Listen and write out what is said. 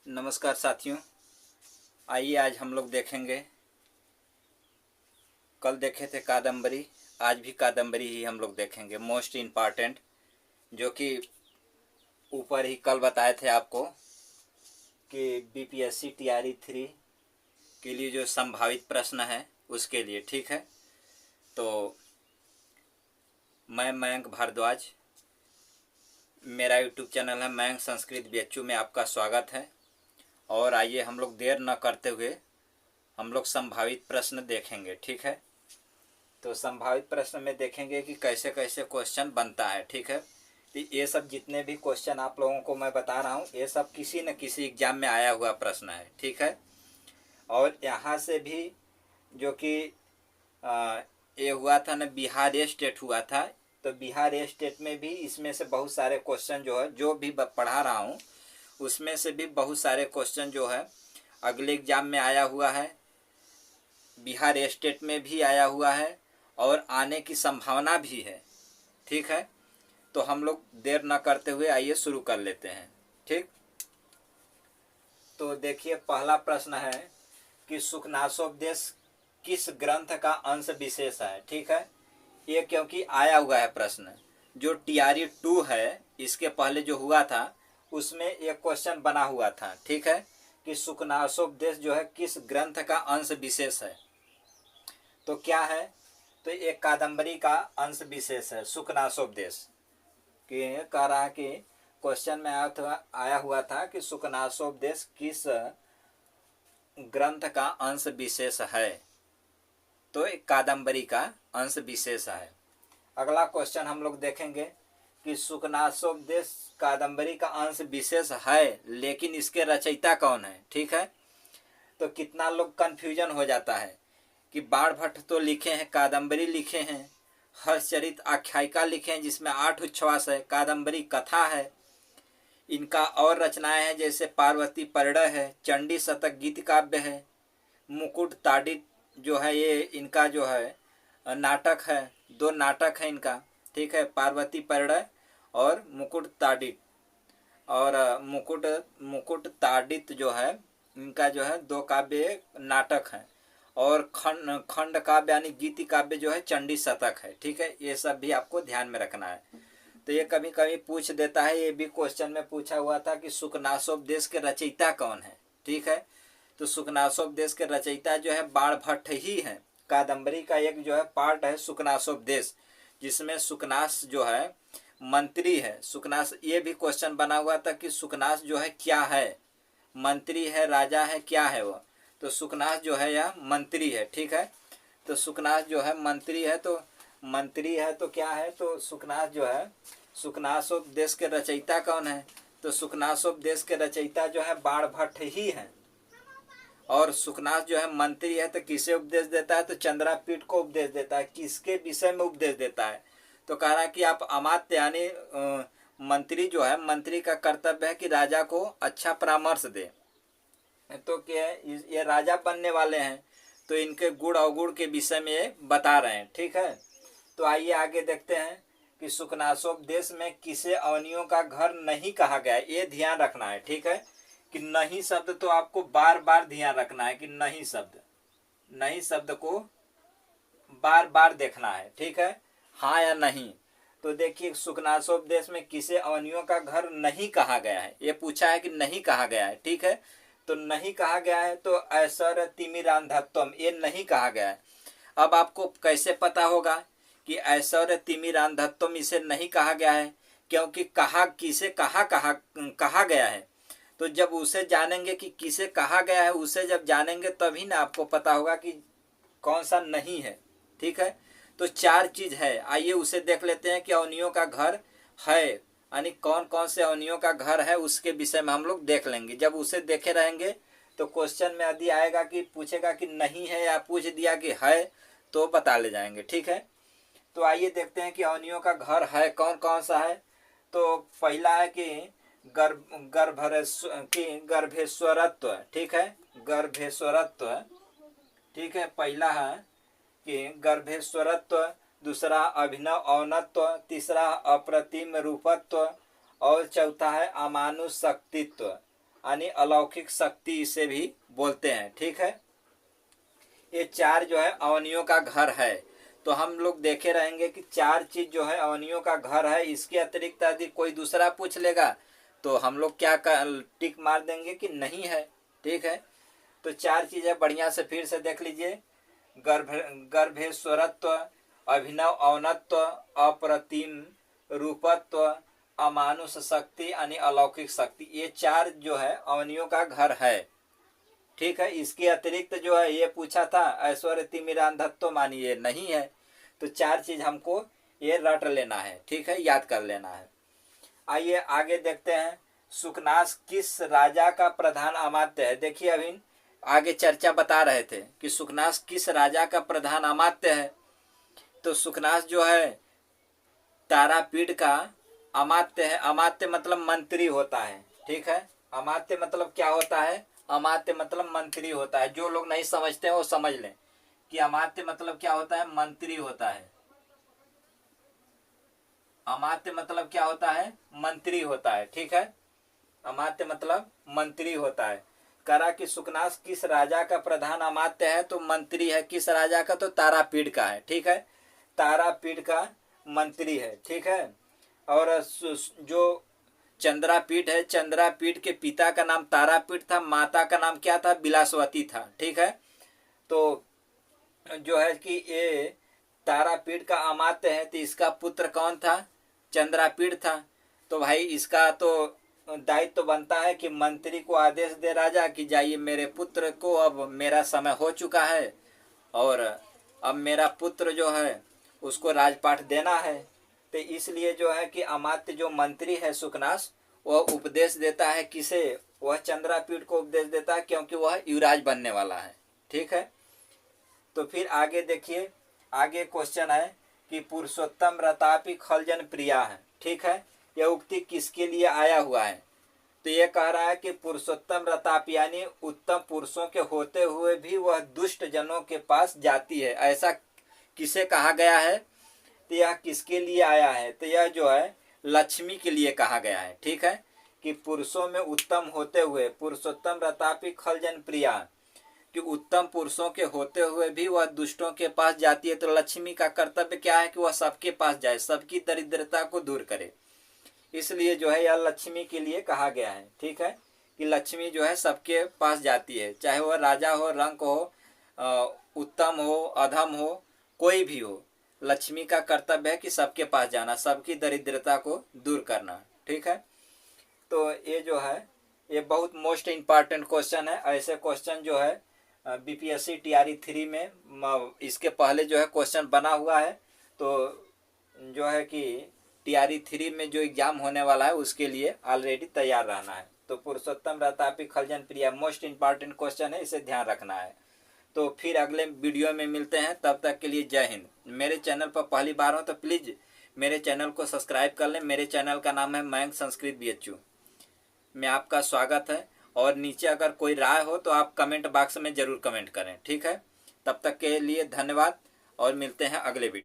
नमस्कार साथियों। आइए आज हम लोग देखेंगे, कल देखे थे कादम्बरी, आज भी कादम्बरी ही हम लोग देखेंगे। मोस्ट इम्पॉर्टेंट, जो कि ऊपर ही कल बताए थे आपको कि बीपीएससी टीआरई 3 के लिए जो संभावित प्रश्न है उसके लिए। ठीक है, तो मैं मयंक भारद्वाज, मेरा यूट्यूब चैनल है मयंक संस्कृत बीएचयू में आपका स्वागत है। और आइए हम लोग देर न करते हुए हम लोग संभावित प्रश्न देखेंगे। ठीक है, तो संभावित प्रश्न में देखेंगे कि कैसे कैसे क्वेश्चन बनता है। ठीक है, तो ये सब जितने भी क्वेश्चन आप लोगों को मैं बता रहा हूँ ये सब किसी न किसी एग्जाम में आया हुआ प्रश्न है। ठीक है, और यहाँ से भी जो कि ये हुआ था ना, बिहार स्टेट हुआ था, तो बिहार स्टेट में भी इसमें से बहुत सारे क्वेश्चन जो है, जो भी पढ़ा रहा हूँ उसमें से भी बहुत सारे क्वेश्चन जो है अगले एग्जाम में आया हुआ है, बिहार स्टेट में भी आया हुआ है और आने की संभावना भी है। ठीक है, तो हम लोग देर न करते हुए आइए शुरू कर लेते हैं। ठीक, तो देखिए पहला प्रश्न है कि शुकनासोपदेश किस ग्रंथ का अंश विशेष है। ठीक है, ये क्योंकि आया हुआ है प्रश्न, जो टीआरई 2 है इसके पहले जो हुआ था उसमें एक क्वेश्चन बना हुआ था। ठीक है, कि शुकनासोपदेश जो है किस ग्रंथ का अंश विशेष है, तो क्या है, तो एक कादम्बरी का अंश विशेष है शुकनासोपदेश। कि कह रहा है कि क्वेश्चन में आया हुआ था कि शुकनासोपदेश किस ग्रंथ का अंश विशेष है, तो एक कादम्बरी का अंश विशेष है। अगला क्वेश्चन हम लोग देखेंगे कि शुकनासोपदेश कादम्बरी का अंश विशेष है, लेकिन इसके रचयिता कौन है। ठीक है, तो कितना लोग कन्फ्यूजन हो जाता है कि बाण भट्ट तो लिखे हैं, कादम्बरी लिखे हैं, हर्षचरित आख्यायिका लिखे हैं जिसमें 8 उच्छ्वास है, कादम्बरी कथा है, इनका और रचनाएं हैं जैसे पार्वती परिणय है, चंडी शतक गीत काव्य है, मुकुट ताडित जो है ये इनका जो है नाटक है, 2 नाटक है इनका। ठीक है, पार्वती परिणय और मुकुट ताडित, और मुकुट ताडित जो है इनका जो है 2 काव्य नाटक है, और खंड काव्य यानी गीति काव्य जो है चंडी शतक है। ठीक है, ये सब भी आपको ध्यान में रखना है। तो ये कभी कभी पूछ देता है, ये भी क्वेश्चन में पूछा हुआ था कि शुकनासोपदेश के रचयिता कौन है। ठीक है, तो शुकनासोपदेश के रचयिता जो है बाण भट्ट ही है। कादम्बरी का एक जो है पार्ट है शुकनासोपदेश, जिसमें शुकनास जो है मंत्री है। शुकनास, ये भी क्वेश्चन बना हुआ था कि शुकनास जो है क्या है, मंत्री है, राजा है, क्या है वो, तो शुकनास जो है यह मंत्री है। ठीक है, तो शुकनास जो है मंत्री है, तो मंत्री है तो क्या है, तो शुकनास जो है, शुकनासोपदेश के रचयिता कौन है, तो शुकनासोपदेश के रचयिता जो है बाण भट्ट ही है। और शुकनास जो है मंत्री है तो किसे उपदेश देता है, तो चंद्रापीठ को उपदेश देता है। किसके विषय में उपदेश देता है, तो कह रहा है कि आप अमात्य यानी मंत्री जो है, मंत्री का कर्तव्य है कि राजा को अच्छा परामर्श दे। तो क्या ये राजा बनने वाले हैं, तो इनके गुण अवगुण के विषय में बता रहे हैं। ठीक है, तो आइए आगे देखते हैं कि शुकनासोपदेश में किसे अवनियों का घर नहीं कहा गया है, ये ध्यान रखना है। ठीक है, कि नहीं शब्द तो आपको बार बार ध्यान रखना है कि नहीं शब्द को बार बार देखना है। ठीक है, हाँ या नहीं। तो देखिए शुकनासोपदेश में किसे अवनियों का घर नहीं कहा गया है, ये पूछा है कि नहीं कहा गया है। ठीक है, तो नहीं कहा गया है तो ऐसर तिमिरांधत्वम, ये नहीं कहा गया है। अब आपको कैसे पता होगा कि ऐसर तिमिरांधत्वम इसे नहीं कहा गया है, क्योंकि कहा किसे कहा गया है, तो जब उसे जानेंगे कि किसे कहा गया है, उसे जब जानेंगे तभी ना आपको पता होगा कि कौन सा नहीं है। ठीक है, तो 4 चीज है, आइए उसे देख लेते हैं कि अवनियों का घर है, यानी कौन कौन से अवनियों का घर है उसके विषय में हम लोग देख लेंगे। जब उसे देखे रहेंगे तो क्वेश्चन में यदि आएगा कि पूछेगा कि नहीं है या पूछ दिया कि है तो बता ले जाएंगे। ठीक है, तो आइए देखते हैं कि अवनियों का घर है कौन कौन सा है। तो पहला है कि गर्भेश्वरत्व। ठीक है, गर्भेश्वरत्व। ठीक है, पहला है कि गर्भेश्वरत्व, दूसरा अभिनव औनत्व, तीसरा अप्रतिम रूपत्व, और चौथा है अमानुष शक्तित्व। यानी अलौकिक शक्ति इसे भी बोलते हैं। ठीक है, ये चार जो है अवनियों का घर है। तो हम लोग देखे रहेंगे कि चार चीज जो है अवनियों का घर है। इसके अतिरिक्त यदि कोई दूसरा पूछ लेगा तो हम लोग क्या टिक मार देंगे कि नहीं है। ठीक है, तो चार चीजें बढ़िया से फिर से देख लीजिए। गर्भेश्वरत्व, अभिनव औनत्व, अप्रतिम रूपत्व, अमानुष शक्ति यानी अलौकिक शक्ति, ये चार जो है अवनियों का घर है। ठीक है, इसके अतिरिक्त जो है ये पूछा था ऐश्वर्य तिमिरांधत्व मानिए नहीं है। तो चार चीज हमको ये रट लेना है। ठीक है, याद कर लेना है। आइए आगे देखते हैं, सुकनास किस राजा का प्रधान अमात्य है। देखिए अभी आगे चर्चा बता रहे थे कि सुकनास किस राजा का प्रधान अमात्य है। तो सुकनास जो है तारापीठ का अमात्य है। अमात्य मतलब मंत्री होता है। ठीक है, अमात्य मतलब क्या होता है, अमात्य मतलब मंत्री होता है। जो लोग नहीं समझते हैं वो समझ लें कि अमात्य मतलब क्या होता है, मंत्री होता है। अमात्य मतलब क्या होता है, मंत्री होता है। ठीक है, अमात्य मतलब मंत्री होता है। करा कि सुकनास किस राजा का प्रधान अमात्य है, तो मंत्री है। किस राजा का, तो तारापीठ का है। ठीक है, तारापीठ का मंत्री है। ठीक है, और जो चंद्रापीठ है, चंद्रापीठ के पिता का नाम तारापीठ था, माता का नाम क्या था, बिलासवती था। ठीक है, तो जो है कि ये तारापीठ का अमात्य है, तो इसका पुत्र कौन था, चंद्रापीठ था। तो भाई इसका तो दायित्व तो बनता है कि मंत्री को आदेश दे राजा कि जाइए मेरे पुत्र को, अब मेरा समय हो चुका है और अब मेरा पुत्र जो है उसको राजपाट देना है। तो इसलिए जो है कि अमात्य जो मंत्री है सुकनास, वह उपदेश देता है किसे, वह चंद्रापीठ को उपदेश देता है, क्योंकि वह युवराज बनने वाला है। ठीक है, तो फिर आगे देखिए, आगे क्वेश्चन है कि पुरुषोत्तम रतापि खलजन प्रिया है। ठीक है, यह उक्ति किसके लिए आया हुआ है। तो यह कह रहा है कि पुरुषोत्तम रतापि यानी उत्तम पुरुषों के होते हुए भी वह दुष्ट जनों के पास जाती है, ऐसा किसे कहा गया है। तो यह किसके लिए आया है, तो यह जो है लक्ष्मी के लिए कहा गया है। ठीक है, कि पुरुषों में उत्तम होते हुए, पुरुषोत्तम रतापि खलजन प्रिया, कि उत्तम पुरुषों के होते हुए भी वह दुष्टों के पास जाती है। तो लक्ष्मी का कर्तव्य क्या है कि वह सबके पास जाए, सबकी दरिद्रता को दूर करे। इसलिए जो है यह लक्ष्मी के लिए कहा गया है। ठीक है, कि लक्ष्मी जो है सबके पास जाती है, चाहे वह राजा हो, रंक हो, उत्तम हो, अधम हो, कोई भी हो, लक्ष्मी का कर्तव्य है कि सबके पास जाना, सबकी दरिद्रता को दूर करना। ठीक है, तो ये जो है ये बहुत मोस्ट इम्पॉर्टेंट क्वेश्चन है। ऐसे क्वेश्चन जो है बीपीएससी टीआरई 3 में इसके पहले जो है क्वेश्चन बना हुआ है। तो जो है कि टीआरई 3 में जो एग्जाम होने वाला है उसके लिए ऑलरेडी तैयार रहना है। तो पुरुषोत्तम रतापि खलजन प्रिया मोस्ट इम्पॉर्टेंट क्वेश्चन है, इसे ध्यान रखना है। तो फिर अगले वीडियो में मिलते हैं, तब तक के लिए जय हिंद। मेरे चैनल पर पहली बार हो तो प्लीज़ मेरे चैनल को सब्सक्राइब कर लें। मेरे चैनल का नाम है मयंक संस्कृत BHU में आपका स्वागत है। और नीचे अगर कोई राय हो तो आप कमेंट बॉक्स में ज़रूर कमेंट करें। ठीक है, तब तक के लिए धन्यवाद और मिलते हैं अगले वीडियो।